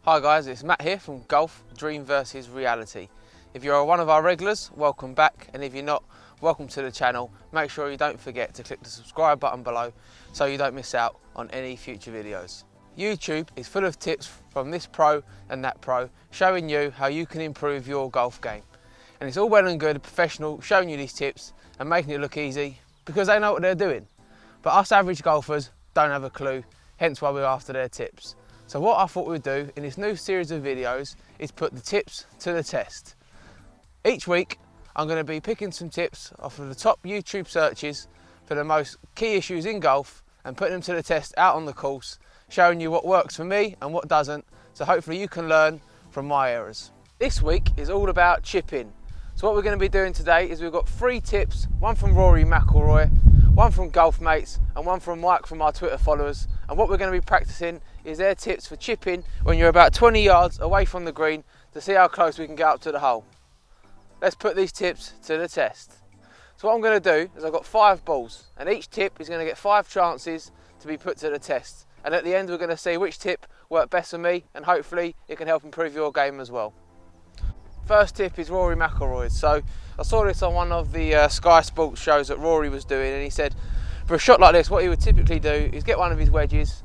Hi guys, it's Matt here from Golf Dream vs Reality. If you're one of our regulars, welcome back, and if you're not, welcome to the channel. Make sure you don't forget to click the subscribe button below so you don't miss out on any future videos. YouTube is full of tips from this pro and that pro, showing you how you can improve your golf game. And it's all well and good a professional showing you these tips and making it look easy because they know what they're doing. But us average golfers don't have a clue, hence why we're after their tips. So what I thought we'd do in this new series of videos is put the tips to the test. Each week I'm going to be picking some tips off of the top YouTube searches for the most key issues in golf and putting them to the test out on the course, showing you what works for me and what doesn't, so hopefully you can learn from my errors. This week is all about chipping. So what we're going to be doing today is we've got 3 tips, one from Rory, one from Golf Mates and one from Mike from our Twitter followers, and what we're going to be practicing is their tips for chipping when you're about 20 yards away from the green to see how close we can get up to the hole. Let's put these tips to the test. So what I'm going to do is I've got 5 balls and each tip is going to get 5 chances to be put to the test, and at the end we're going to see which tip worked best for me and hopefully it can help improve your game as well. First tip is Rory McIlroy's. So I saw this on one of the Sky Sports shows that Rory was doing, and he said for a shot like this what he would typically do is get one of his wedges,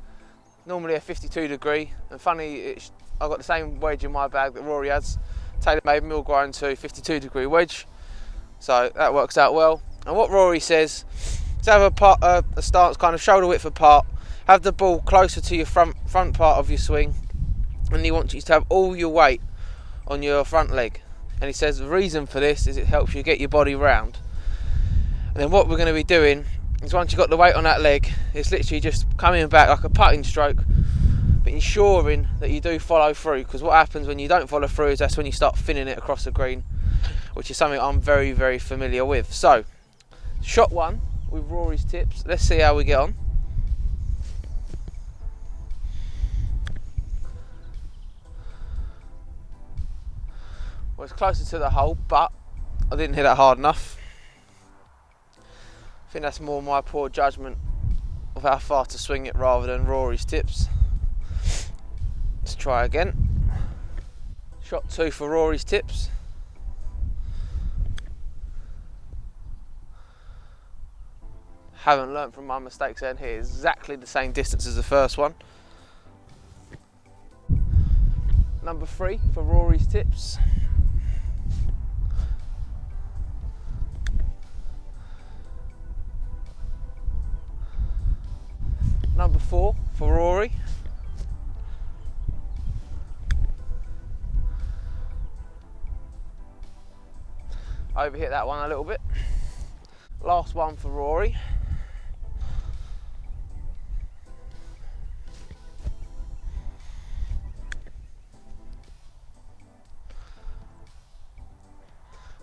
normally a 52 degree, and funny I've got the same wedge in my bag that Rory has, tailor-made mill grind to 52 degree wedge, so that works out well. And what Rory says is have a stance kind of shoulder width apart, have the ball closer to your front part of your swing, and he wants you to have all your weight on your front leg, and he says the reason for this is it helps you get your body round. And then what we're going to be doing is once you've got the weight on that leg, it's literally just coming back like a putting stroke, but ensuring that you do follow through, because what happens when you don't follow through is that's when you start thinning it across the green, which is something I'm very, very familiar with. So shot 1 with Rory's tips, let's see how we get on. Well, it's closer to the hole, but I didn't hit it hard enough. I think that's more my poor judgment of how far to swing it rather than Rory's tips. Let's try again. Shot 2 for Rory's tips. Haven't learnt from my mistakes and hit exactly the same distance as the first one. Number 3 for Rory's tips. Number 4 for Rory. Overhit that one a little bit. Last one for Rory.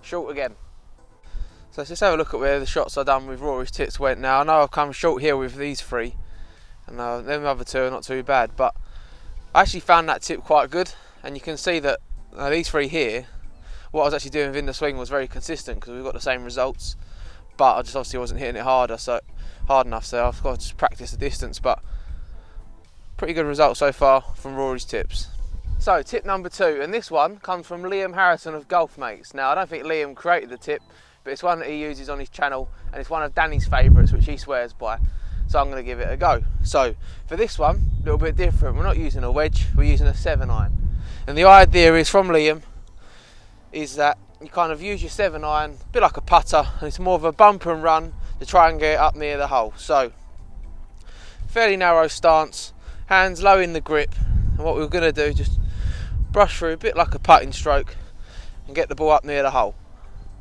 Short again. So let's just have a look at where the shots I've done with Rory's tips went now. I know I've come short here with these 3. And them other 2 are not too bad, but I actually found that tip quite good, and you can see that these 3 here, what I was actually doing within the swing was very consistent because we've got the same results, but I just obviously wasn't hitting it hard enough, so I've got to just practice the distance. But pretty good result so far from Rory's tips. So tip number 2, and this one comes from Liam Harrison of Golf Mates. Now I don't think Liam created the tip, but it's one that he uses on his channel, and it's one of Danny's favourites which he swears by. So I'm going to give it a go. So for this one, a little bit different. We're not using a wedge, we're using a 7-iron. And the idea is from Liam is that you kind of use your 7-iron, a bit like a putter, and it's more of a bump and run to try and get it up near the hole. So fairly narrow stance, hands low in the grip, and what we're going to do is just brush through a bit like a putting stroke and get the ball up near the hole.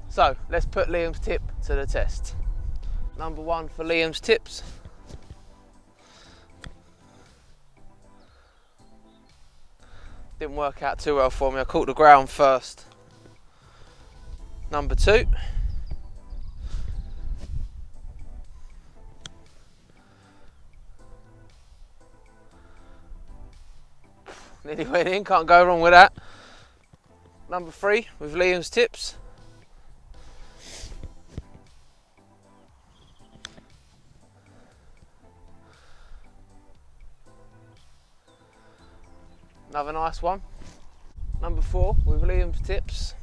So let's put Liam's tip to the test. Number 1 for Liam's tips. Didn't work out too well for me, I caught the ground first. Number 2. Nearly went in, can't go wrong with that. Number 3 with Liam's tips. Another nice one. Number 4 with Liam's tips.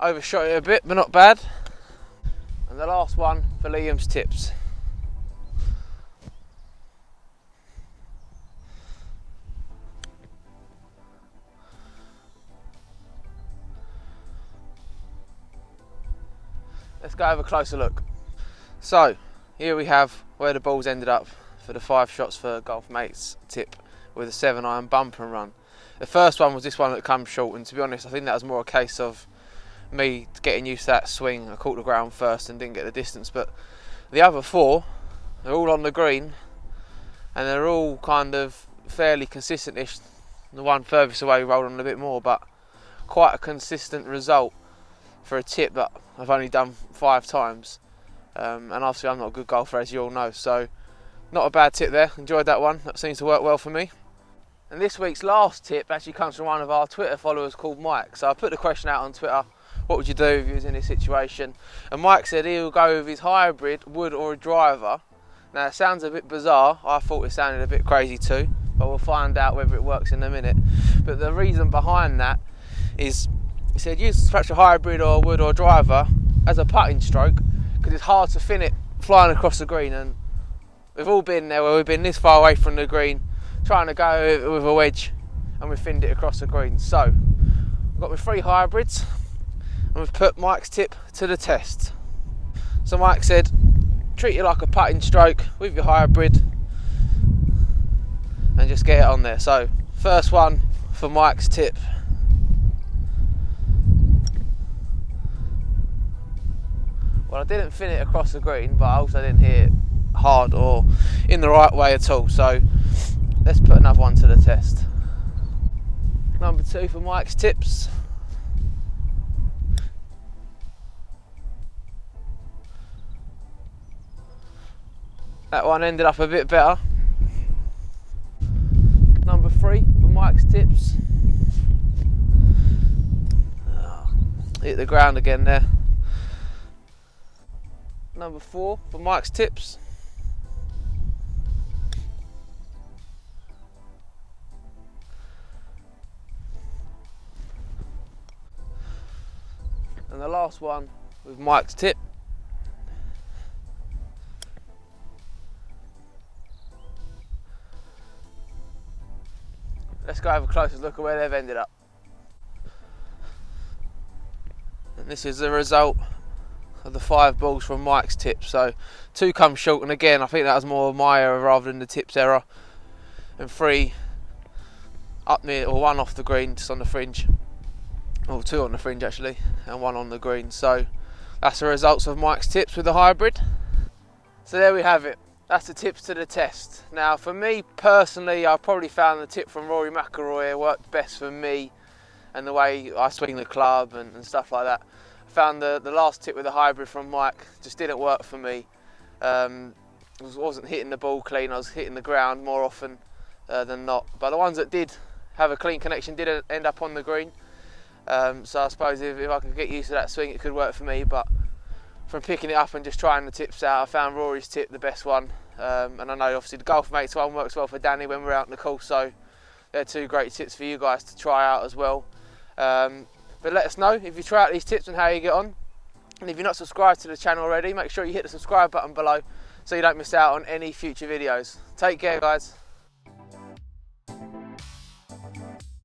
Overshot it a bit, but not bad. And the last one for Liam's tips. Let's go have a closer look. So, here we have where the balls ended up for the 5 shots for Golf Mate's tip with a 7-iron bump and run. The first one was this one that comes short, and to be honest, I think that was more a case of me getting used to that swing. I caught the ground first and didn't get the distance, but the other 4, they're all on the green, and they're all kind of fairly consistent-ish. The one furthest away rolled on a bit more, but quite a consistent result for a tip that I've only done 5 times. And obviously I'm not a good golfer, as you all know, so not a bad tip there. Enjoyed that one. That seems to work well for me. And this week's last tip actually comes from one of our Twitter followers called Mike. So I put the question out on Twitter, what would you do if you was in this situation? And Mike said he'll go with his hybrid, wood or a driver. Now it sounds a bit bizarre. I thought it sounded a bit crazy too, but we'll find out whether it works in a minute. But the reason behind that is, he said use perhaps a hybrid or a wood or driver as a putting stroke, because it's hard to fin it flying across the green, and we've all been there where we've been this far away from the green trying to go with a wedge and we've finned it across the green. So I've got my 3 hybrids and we've put Mike's tip to the test. So Mike said treat it like a putting stroke with your hybrid and just get it on there. So first one for Mike's tip. Well, I didn't fin it across the green, but I also didn't hit it hard or in the right way at all. So let's put another one to the test. Number 2 for Mike's tips. That one ended up a bit better. Number 3 for Mike's tips. Hit the ground again there. Number 4 for Mike's tips. And the last one with Mike's tip. Let's go have a closer look at where they've ended up. And this is the result of the 5 balls from Mike's tip. So 2 come short, and again I think that was more my error rather than the tip's error, and 3 up near, or 1 off the green just on the fringe, or 2 on the fringe actually, and 1 on the green. So that's the results of Mike's tips with the hybrid. So there we have it. That's the tips to the test. Now for me personally, I probably found the tip from Rory worked best for me and the way I swing the club and stuff like that. Found the last tip with the hybrid from Mike just didn't work for me. Wasn't hitting the ball clean, I was hitting the ground more often than not. But the ones that did have a clean connection did end up on the green. So I suppose if I could get used to that swing, it could work for me. But from picking it up and just trying the tips out, I found Rory's tip the best one. And I know obviously the Golf Mates one works well for Danny when we're out in the course. So they're 2 great tips for you guys to try out as well. But let us know if you try out these tips and how you get on. And if you're not subscribed to the channel already, make sure you hit the subscribe button below so you don't miss out on any future videos. Take care, guys.